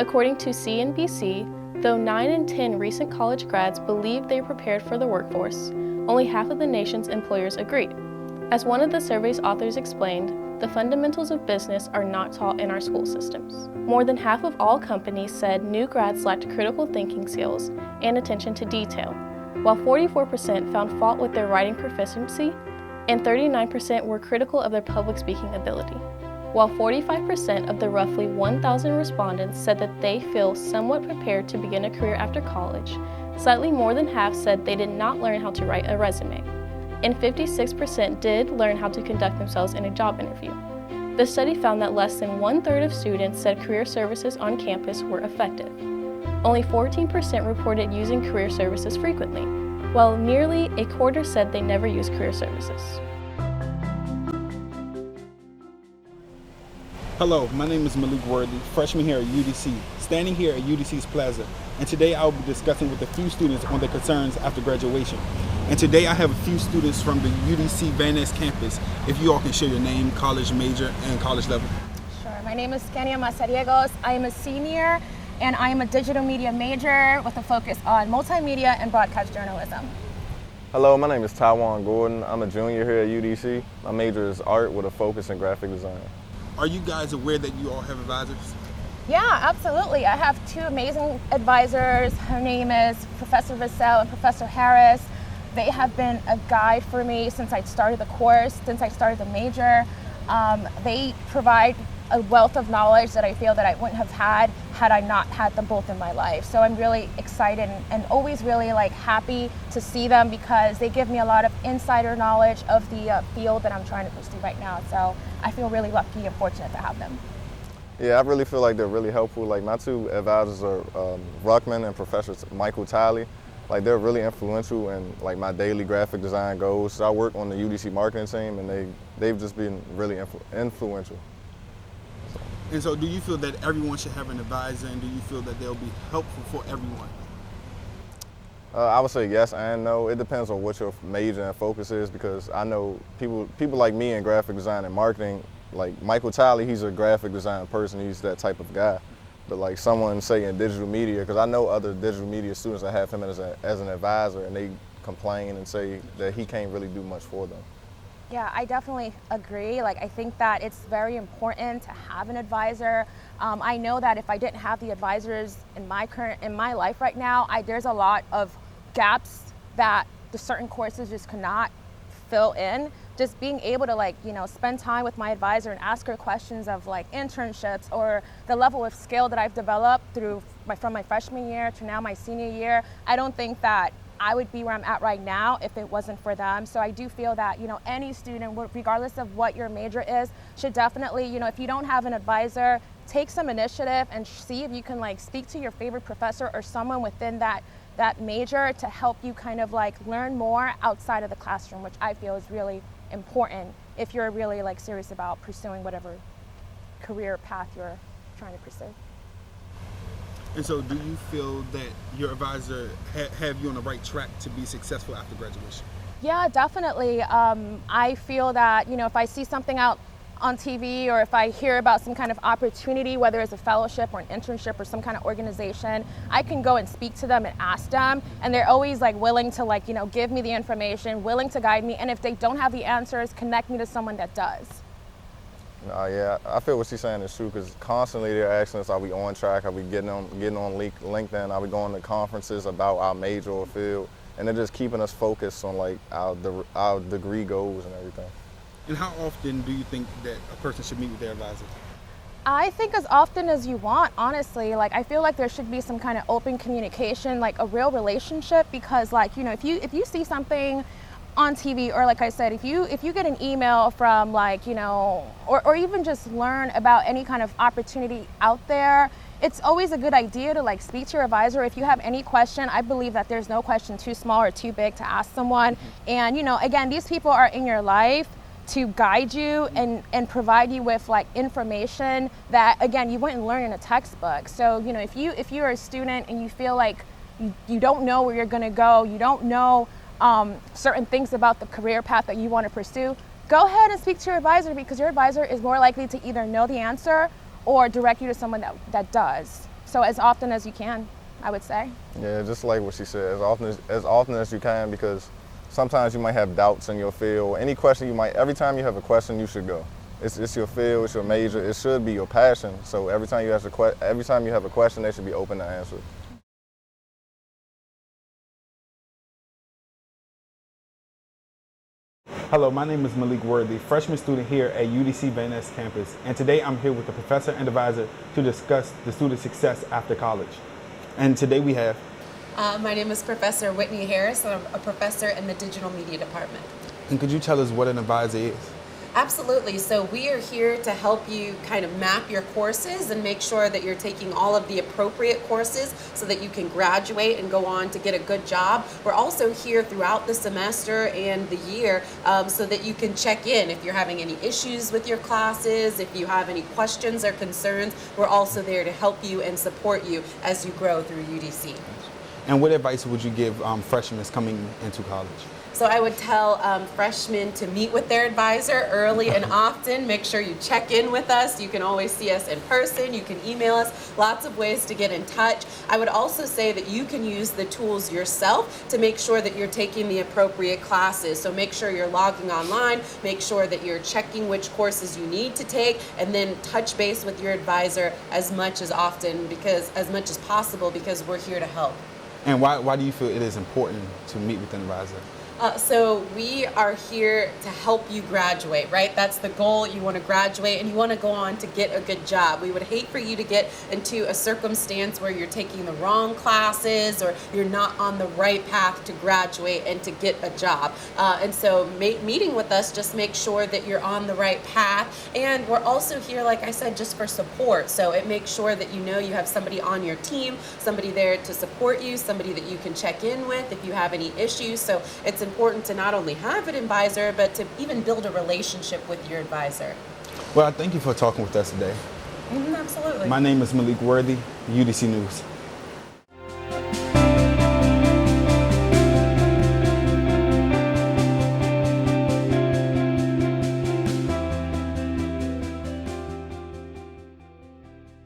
According to CNBC, though 9 in 10 recent college grads believe they are prepared for the workforce, only half of the nation's employers agree. As one of the survey's authors explained, the fundamentals of business are not taught in our school systems. More than half of all companies said new grads lacked critical thinking skills and attention to detail, while 44% found fault with their writing proficiency and 39% were critical of their public speaking ability. While 45% of the roughly 1,000 respondents said that they feel somewhat prepared to begin a career after college, slightly more than half said they did not learn how to write a resume, and 56% did learn how to conduct themselves in a job interview. The study found that less than 1/3 of students said career services on campus were effective. Only 14% reported using career services frequently, while nearly a quarter said they never use career services. Hello, my name is Malik Worthy, freshman here at UDC, standing here at UDC's Plaza, and today I will be discussing with a few students on their concerns after graduation. And today I have a few students from the UDC Van Ness campus. If you all can share your name, college major, and college level. Sure, my name is Kenia Mazariegos. I am a senior, and I am a digital media major with a focus on multimedia and broadcast journalism. Hello, my name is Taiwan Gordon. I'm a junior here at UDC. My major is art with a focus in graphic design. Are you guys aware that you all have advisors? Yeah, absolutely. I have two amazing advisors. Her name is Professor Vassell and Professor Harris. They have been a guide for me since I started the course, since I started the major. They provide a wealth of knowledge that I feel that I wouldn't have had I not had them both in my life. So I'm really excited and always really happy to see them because they give me a lot of insider knowledge of the field that I'm trying to pursue right now. So I feel really lucky and fortunate to have them. Yeah, I really feel like they're really helpful. Like my two advisors are Ruckman and Professor Michael Tiley. Like they're really influential in like my daily graphic design goals. So I work on the UDC marketing team, and they've just been really influential. And so do you feel that everyone should have an advisor, and do you feel that they'll be helpful for everyone? I would say yes and no. It depends on what your major and focus is, because I know people like me in graphic design and marketing, like Michael Tiley, he's a graphic design person, he's that type of guy. But like someone say in digital media, because I know other digital media students that have him as an advisor, and they complain and say that he can't really do much for them. Yeah, I definitely agree. I think that it's very important to have an advisor. I know that if I didn't have the advisors in my life right now, there's a lot of gaps that the certain courses just could not fill in. Just being able to spend time with my advisor and ask her questions of internships or the level of skill that I've developed from my freshman year to now my senior year. I don't think that I would be where I'm at right now if it wasn't for them. So I do feel that, any student, regardless of what your major is, should definitely, if you don't have an advisor, take some initiative and see if you can speak to your favorite professor or someone within that major to help you kind of learn more outside of the classroom, which I feel is really important if you're really serious about pursuing whatever career path you're trying to pursue. And so do you feel that your advisor have you on the right track to be successful after graduation? Yeah, definitely. I feel that, if I see something out on TV or if I hear about some kind of opportunity, whether it's a fellowship or an internship or some kind of organization, I can go and speak to them and ask them. And they're always willing to give me the information, willing to guide me. And if they don't have the answers, connect me to someone that does. Yeah, I feel what she's saying is true, because constantly they're asking us, are we on track? Are we getting on LinkedIn? Are we going to conferences about our major or field? And they're just keeping us focused on our degree goals and everything. And how often do you think that a person should meet with their advisor? I think as often as you want, honestly. I feel like there should be some kind of open communication, a real relationship, because if you see something on TV, or like I said, if you get an email from or even just learn about any kind of opportunity out there, it's always a good idea to speak to your advisor. If you have any question, I believe that there's no question too small or too big to ask someone. And again, these people are in your life to guide you and provide you with information that, again, you wouldn't learn in a textbook. So if you're a student and you feel like you don't know where you're going to go, you don't know certain things about the career path that you want to pursue, go ahead and speak to your advisor, because your advisor is more likely to either know the answer or direct you to someone that does. So as often as you can, I would say. Yeah, just like what she said, as often as you can, because sometimes you might have doubts in your field. Any question every time you have a question, you should go. It's your field, it's your major, it should be your passion. So every time you have a question, they should be open to answer. Hello, my name is Malik Worthy, freshman student here at UDC Van Ness campus, and today I'm here with the professor and advisor to discuss the student success after college. And today we have... My name is Professor Whitney Harris. I'm a professor in the digital media department. And could you tell us what an advisor is? Absolutely. So we are here to help you kind of map your courses and make sure that you're taking all of the appropriate courses so that you can graduate and go on to get a good job. We're also here throughout the semester and the year so that you can check in if you're having any issues with your classes, if you have any questions or concerns. We're also there to help you and support you as you grow through UDC. And what advice would you give freshmen coming into college? So I would tell freshmen to meet with their advisor early and often. Make sure you check in with us. You can always see us in person. You can email us. Lots of ways to get in touch. I would also say that you can use the tools yourself to make sure that you're taking the appropriate classes. So make sure you're logging online. Make sure that you're checking which courses you need to take, and then touch base with your advisor as much as possible, because we're here to help. And why do you feel it is important to meet with an advisor? So we are here to help you graduate, right? That's the goal. You want to graduate and you want to go on to get a good job. We would hate for you to get into a circumstance where you're taking the wrong classes or you're not on the right path to graduate and to get a job. And so meeting with us, just make sure that you're on the right path. And we're also here, like I said, just for support. So it makes sure that you know you have somebody on your team, somebody there to support you, somebody that you can check in with if you have any issues. So it's important to not only have an advisor, but to even build a relationship with your advisor. Well, thank you for talking with us today. Absolutely. My name is Malik Worthy, UDC News.